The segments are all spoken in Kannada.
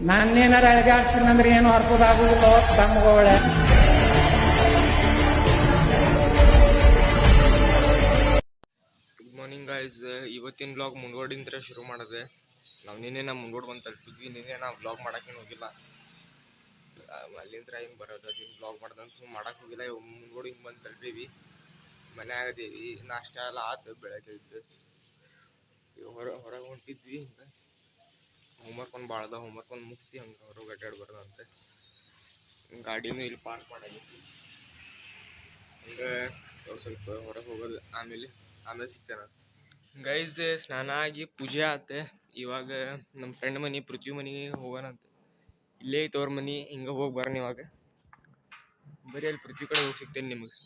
ನಾನೇನಾರ ಅಳಗಾಡ್ಸಿನಂದ್ರೆ ಏನು ಅರ್ಪದಾಗುದಿಲ್ಲ ತಮ್ಮಗೋಳೆ. Good morning guys. ಇವತ್ತಿನ ಬ್ಲಾಗ್ ಮುಂದ್ಗಡೆಯಿಂದ ಶುರು ಮಾಡಿದೆ. ನಾವು ನಿನ್ನೆ ಮುಂದ್ಗಡೆ ಬಂದು ತಲುಪಿದ್ವಿ. ನಿನ್ನೆ ನಾವು ಬ್ಲಾಗ್ ಮಾಡೋಕ್ಕೇನು ಹೋಗಿಲ್ಲ, ಅಲ್ಲಿಂದ ಹಿಂಗೆ ಬರೋದು ಅದೇನು ಬ್ಲಾಗ್ ಮಾಡ್ದಂತ ಮಾಡೋಕೆ ಹೋಗಿಲ್ಲ. ಮುಂದ್ಗಡೆ ಹಿಂಗೆ ಬಂದು ತಲುಪೀವಿ, ಮನೆ ಆಗದೀವಿ. ನಾಷ್ಟ ಎಲ್ಲ ಆತು ಬೆಳಗ್ಗೆ ಇದ್ದು. ಈಗ ಹೊರಗೆ ಹೊಂಟಿದ್ವಿ. ಹಿಂಗೆ ಹೋಮ್ವರ್ಕ್ ಒಂದು ಭಾಳ ಅದ, ಹೋಮ್ವರ್ಕ್ ಒಂದು ಮುಗಿಸಿ ಹಂಗೆ ಹೊರಗೆ ಅಡ್ಡಾಡಿ ಬರೋದಂತೆ. ಗಾಡಿನೂ ಇಲ್ಲಿ ಪಾರ್ಕ್ ಮಾಡಾಗಿತ್ತು. ಹಂಗೆ ಸ್ವಲ್ಪ ಹೊರಗೆ ಹೋಗೋದು, ಆಮೇಲೆ ಸಿಗ್ತಾನೆ ಗೈಸ್. ಸ್ನಾನ ಆಗಿ ಪೂಜೆ ಆತ. ಇವಾಗ ನಮ್ಮ ಫ್ರೆಂಡ್ ಮನೆ ಪೃಥ್ವಿ ಮನೆಗೆ ಹೋಗೋಣಂತ. ಇಲ್ಲೇ ಐತೆ ಅವ್ರ ಮನೆ, ಹಿಂಗೆ ಹೋಗಿ ಬರೋಣ. ಇವಾಗ ಬರೀ ಅಲ್ಲಿ ಪೃಥ್ವಿ ಕಡೆ ಹೋಗಿ ಸಿಗ್ತೇನೆ ನಿಮಗೆ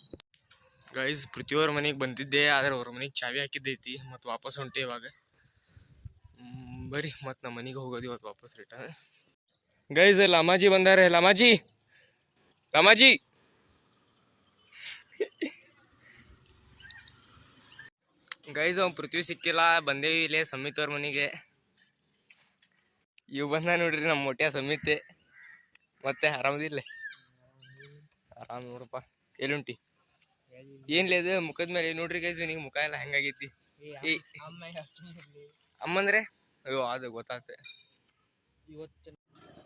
ಗೈಸ್. ಪೃಥ್ವಿಯವ್ರ ಮನೆಗೆ ಬಂದಿದ್ದೆ, ಆದರೆ ಅವ್ರ ಮನೆಗೆ ಚಾವಿ ಹಾಕಿದ್ದೈತಿ ಮತ್ತು ವಾಪಸ್ ಹೊಂಟೆ. ಇವಾಗ ಬರೀ ಮತ್ತು ನಮ್ಮ ಮನೆಗೆ ಹೋಗೋದು ಇವತ್ತು ವಾಪಸ್ ರಿಟರ್ನ್. ಗೈಸ್ ಲಮಾಜಿ ಬಂದಾರೆ. ಲಮಾಜಿ ಗೈಸ್ ಅವ್ನು ಪೃಥ್ವಿ ಸಿಕ್ಕಿಲ್ಲ. ಬಂದೇವಿ ಇಲ್ಲೇ ಸಮಿತ್ ಅವ್ರ ಮನೆಗೆ. ಇವ್ ಬಂದ ನೋಡ್ರಿ ನಮ್ಮ ಮೊಟ್ಯ ಸಮಿತೆ. ಮತ್ತೆ ಆರಾಮದಿಲ್ಲ? ಆರಾಮ್ ನೋಡಪ್ಪ. ಎಲ್ಲುಂಟಿ? ಏನ್ಲೇ ಇದು ಮುಖದ ಮೇಲೆ ನೋಡ್ರಿ ಗೈಸ್, ನಿನಗೆ ಮುಖ ಎಲ್ಲ ಹೆಂಗಾಗೈತಿ? ಅಮ್ಮಂದ್ರೆ ಅಯ್ಯೋ ಅದು ಗೊತ್ತಾಗ್ತ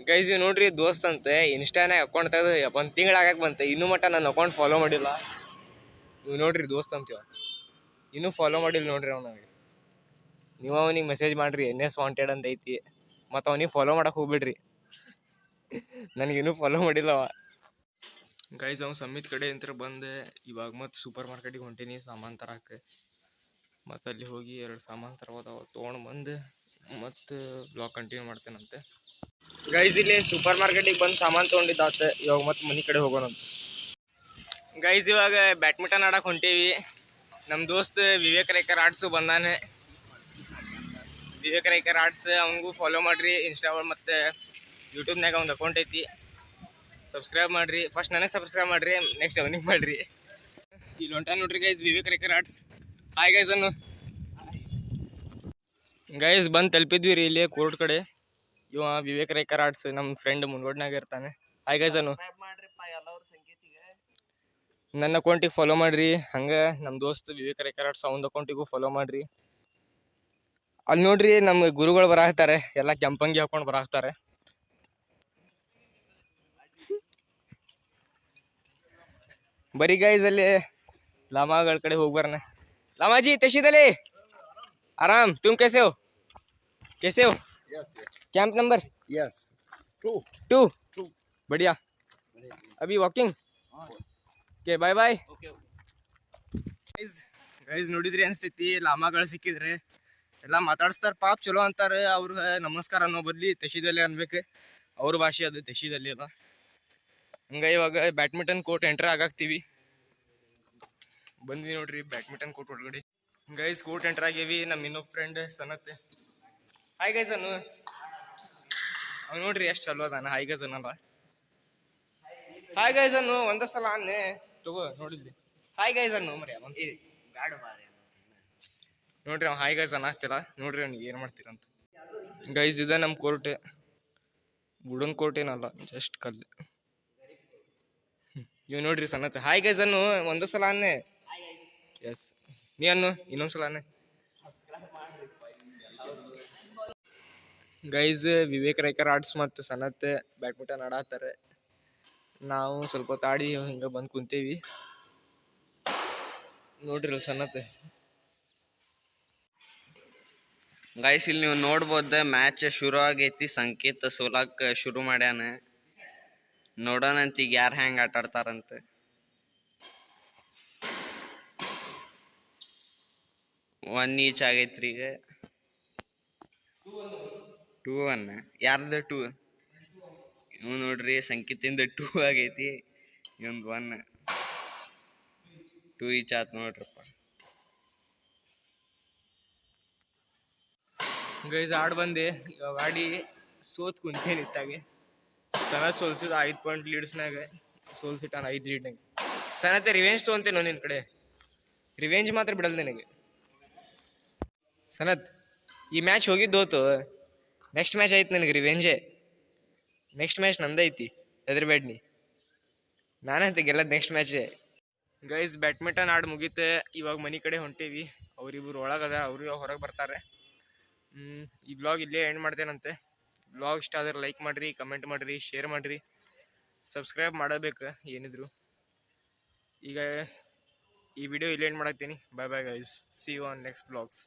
ಗೈಸ್. ನೋಡ್ರಿ ದೋಸ್ತ್ ಅಂತೆ, ಇನ್ಸ್ಟಾನಾಗ ಅಕೌಂಟ್ ತೆಗೆದು 1 ತಿಂಗಳಾಗಕ್ಕೆ ಬಂತೆ, ಇನ್ನೂ ಮಟ್ಟ ನನ್ನ ಅಕೌಂಟ್ ಫಾಲೋ ಮಾಡಿಲ್ಲ. ನೀವು ನೋಡ್ರಿ ದೋಸ್ತ್ ಅಂತೀವ, ಇನ್ನೂ ಫಾಲೋ ಮಾಡಿಲ್ಲ ನೋಡ್ರಿ ಅವ್ನಿಗೆ. ನೀವು ಅವನಿಗೆ ಮೆಸೇಜ್ ಮಾಡ್ರಿ, NS ವಾಂಟೆಡ್ ಅಂತ ಐತಿ. ಮತ್ತು ಅವನಿಗೆ ಫಾಲೋ ಮಾಡಕ್ಕೆ ಹೋಗ್ಬಿಡ್ರಿ, ನನಗಿನ್ನೂ ಫಾಲೋ ಮಾಡಿಲ್ಲವ. ಗೈಸ್ ಅವ್ನು ಸಮಿತ್ ಕಡೆ ಅಂತ ಬಂದೆ. ಇವಾಗ ಮತ್ತು ಸೂಪರ್ ಮಾರ್ಕೆಟಿಗೆ ಹೊಂಟೀನಿ ಸಾಮಾನು ತರಕ್ಕೆ. ಮತ್ತು ಅಲ್ಲಿ ಹೋಗಿ 2 ಸಾಮಾನು ತರೋದಾವ, ತೊಗೊಂಡು ಬಂದು ಮತ್ತು ಬ್ಲಾಗ್ ಕಂಟಿನ್ಯೂ ಮಾಡ್ತೇನಂತೆ. ಗೈಸ್ ಇಲ್ಲಿ ಸೂಪರ್ ಮಾರ್ಕೆಟಿಗೆ ಬಂದು ಸಾಮಾನು ತೊಗೊಂಡಿದ್ದಾತ. ಇವಾಗ ಮತ್ತೆ ಮನೆ ಕಡೆ ಹೋಗೋಣಂತ. ಗೈಸ್ ಇವಾಗ ಬ್ಯಾಡ್ಮಿಂಟನ್ ಆಡಕ್ಕೆ ಹೊಂಟೀವಿ. ನಮ್ಮ ದೋಸ್ತ್ ವಿವೇಕ್ ರೇಖರ್ ಆರ್ಟ್ಸು ಬಂದಾನೆ. ವಿವೇಕ್ ರೇಖರ್ ಆರ್ಟ್ಸ್, ಅವನಿಗೂ ಫಾಲೋ ಮಾಡಿರಿ ಇನ್ಸ್ಟಾ ಮತ್ತು ಯೂಟ್ಯೂಬ್ನಾಗ ಒಂದು ಅಕೌಂಟ್ ಐತಿ. ಸಬ್ಸ್ಕ್ರೈಬ್ ಮಾಡಿರಿ. ಫಸ್ಟ್ ನನಗೆ ಸಬ್ಸ್ಕ್ರೈಬ್ ಮಾಡಿರಿ, ನೆಕ್ಸ್ಟ್ ಅವನಿಗೆ ಮಾಡಿರಿ. ಇಲ್ಲಿ ಹೊಂಟ ನೋಡ್ರಿ guys Vivek Rekhar arts. Hi guys ಅನ್ನು. ಗೈಸ್ ಬಂದು ತಲುಪಿದ್ವಿ ರೀ ಇಲ್ಲಿ ಕೋರ್ಟ್ ಕಡೆ. ಇವ ವಿವೇಕ್ ರೇಖರ್ ಆರ್ಟ್ಸ್ ನಮ್ಮ ಫ್ರೆಂಡ್ ಮುಂದ್ಗಡ್ನಾಗ ಇರ್ತಾನೆ. ಹಾಯ್ ಗೈಸ್ ಅನ್ನು. ನನ್ನ ಅಕೌಂಟಿಗೆ ಫಾಲೋ ಮಾಡಿರಿ. ಹಂಗೆ ನಮ್ಮ ದೋಸ್ತ್ ವಿವೇಕ್ ರೇಖರ್ ಆರ್ಟ್ಸ್ ಅವನ ಅಕೌಂಟಿಗೂ ಫಾಲೋ ಮಾಡಿರಿ. ಅಲ್ಲಿ ನೋಡ್ರಿ ನಮ್ಮ ಗುರುಗಳು ಬರಾಕ್ತಾರೆ, ಎಲ್ಲ ಕೆಂಪಂಗಿ ಹಾಕೊಂಡು ಬರಾಕ್ತಾರೆ. ಬರೀ ಗೈಸ್ ಅಲ್ಲಿ ಲಾಮಾಗಳ ಕಡೆ ಹೋಗಿ ಬರೋಣ. लामाजी तशीदले आराम. तुम कैसे हो? Camp number? Yes. 2. बढ़िया. अभी walking. Okay bye bye. Guys ನೋಡಿದ್ರಿ ಅನ್ಸ್ತೈತಿ, ಲಾಮಾಗಳು ಸಿಕ್ಕಿದ್ರೆ ಎಲ್ಲ ಮಾತಾಡಿಸ್ತಾರೆ, ಪಾಪ ಚಲೋ ಅಂತಾರೆ. ಅವ್ರು ನಮಸ್ಕಾರ ಅನ್ನೋ ಬದ್ಲಿ ತಶೀದಲ್ಲಿ ಅನ್ಬೇಕು. ಅವ್ರ ಭಾಷೆ ಅದು ತಶೀದಲ್ಲಿ ಅಲ್ಲ. ಹಂಗೆ ಇವಾಗ ಬ್ಯಾಡ್ಮಿಂಟನ್ ಕೋರ್ಟ್ ಎಂಟ್ರ್ ಆಗಾಕ್ತೀವಿ. ಬಂದ್ವಿ ನೋಡ್ರಿ ಬ್ಯಾಡ್ಮಿಂಟನ್ ಕೋರ್ಟ್ ಒಳಗಡೆ. ಗೈಸ್ ಕೋರ್ಟ್ ಎಂಟರ್ ಆಗೇವಿ. ನಮ್ಮ ಇನ್ನೊಬ್ಬ ಫ್ರೆಂಡ್ ಸನತ್. ಹಾಯ್ ಗೈಸ್ ಅನ್ನು. ಅವ್ನು ನೋಡ್ರಿ ಎಷ್ಟು ಚಲೋ ಅದಾನ. ಹಾಯ್ ಗೈಸ್ ಅನ್ನಲ್ಲ. ಹಾಯ್ ಗೈಸ್ ಅನ್ನು ಒಂದ ಸಲ ಅನ್ನೆ ತಗೋ ನೋಡಿದ್ವಿ. ಹಾಯ್ ಗೈಸ್ ಅನ್ನು ಮರ್ಯ ನೋಡ್ರಿ ಅವ್ ಹಾಯ್ ಗೈಸ್ ಅನ್ನತ್ತಿಲ್ಲ. ನೋಡ್ರಿ ಅವ್ನಿಗೆ ಏನು ಮಾಡ್ತೀರಂತ. ಗೈಸ್ ಇದೆ ನಮ್ಮ ಕೋರ್ಟ್. ವುಡನ್ ಕೋರ್ಟ್ ಏನಲ್ಲ, ಜಸ್ಟ್ ಕಲ್ಲು. ಇವ್ ನೋಡ್ರಿ ಸನತ್. ಹಾಯ್ ಗೈಸ್ ಅನ್ನು ಒಂದ ಸಲ ಅನ್ನೆ. ಎಸ್ ನೀ ಅನ್ನು ಇನ್ನೊಂದ್ಸಲ ಅನ್ನೆ. ಗೈಸ್ ವಿವೇಕ್ ರೇಖರ್ ಆರ್ಟ್ಸ್ ಮತ್ತು ಸನತ್ ಬ್ಯಾಡ್ಮಿಂಟನ್ ಆಡತ್ತಾರೆ. ನಾವು ಸ್ವಲ್ಪ ತಾಡಿ ಹಿಂಗೆ ಬಂದು ಕುಂತೇವಿ. ನೋಡ್ರಿ ಸನತ್. ಗೈಸ್ ಇಲ್ಲಿ ನೀವು ನೋಡ್ಬೋದು ಮ್ಯಾಚ್ ಶುರು ಆಗೈತಿ. ಸಂಕೇತ್ ಸೋಲಾಕ್ ಶುರು ಮಾಡ್ಯಾನ. ನೋಡೋಣಂತ ಈಗ ಯಾರು ಹೆಂಗೆ ಆಟ ಆಡ್ತಾರಂತ. ಒನ್ ಈಚ್ ಆಗೈತ್ರಿ ಈಗ. 2-1 ಯಾರ್ದು 2? ಇವ್ ನೋಡ್ರಿ ಸಂಕೇತಿಂದ 2 ಆಗೈತಿ, ಇವಂದು 1. 2 ಈಚ್ ಆತ್ ನೋಡ್ರಪ್ಪ. ಗೈಸ್ ಆಡ್ ಬಂದೆ. ಇವಾಗ ಆಡಿ ಸೋತ್ ಕುಂತೇನಿ ಇತ್ತಾಗೆ. ಸನತ್ ಸೋಲ್ಸಿದ 5 ಪಾಯಿಂಟ್ ಲೀಡ್ಸ್ನಾಗ ಸೋಲ್ಸಿಟ್ಟಾನ 5 ಲೀಡ್ನಾಗ. ಸನತ್ತೆ ರಿವೆಂಜ್ ತೊಗೊಂತೇನೋ ನಿನ್ನ ಕಡೆ. ರಿವೆಂಜ್ ಮಾತ್ರ ಬಿಡಲ್ಲ ನಿನಗೆ ಸನತ್. ಈ ಮ್ಯಾಚ್ ಹೋಗಿದ್ದು ಹೋತು, ನೆಕ್ಸ್ಟ್ ಮ್ಯಾಚ್ ಆಯ್ತು ನನಗೆ ರಿವೆಂಜೆ. ನೆಕ್ಸ್ಟ್ ಮ್ಯಾಚ್ ನಂದೈತಿ, ಹೆದರ್ಬೇಡ್ನಿ. ನಾನಂತ ಗೆಲ್ಲದ್ ನೆಕ್ಸ್ಟ್ ಮ್ಯಾಚ್. ಗೈಸ್ ಬ್ಯಾಡ್ಮಿಂಟನ್ ಆಡ್ ಮುಗೀತೆ, ಇವಾಗ ಮನಿ ಕಡೆ ಹೊಂಟೇವಿ. ಅವ್ರಿಬ್ರು ಒಳಗದ, ಅವ್ರು ಇವಾಗ ಹೊರಗೆ ಬರ್ತಾರೆ. ಈ ಬ್ಲಾಗ್ ಇಲ್ಲೇ ಎಂಡ್ ಮಾಡ್ತೇನಂತೆ. ಬ್ಲಾಗ್ ಇಷ್ಟ ಆದ್ರೆ ಲೈಕ್ ಮಾಡಿರಿ, ಕಮೆಂಟ್ ಮಾಡಿರಿ, ಶೇರ್ ಮಾಡಿರಿ, ಸಬ್ಸ್ಕ್ರೈಬ್ ಮಾಡಬೇಕು ಏನಿದ್ರು. ಈಗ ಈ ವಿಡಿಯೋ ಇಲ್ಲೇ ಎಂಡ್ ಮಾಡತ್ತೀನಿ. Bye bye guys, see you on next blogs.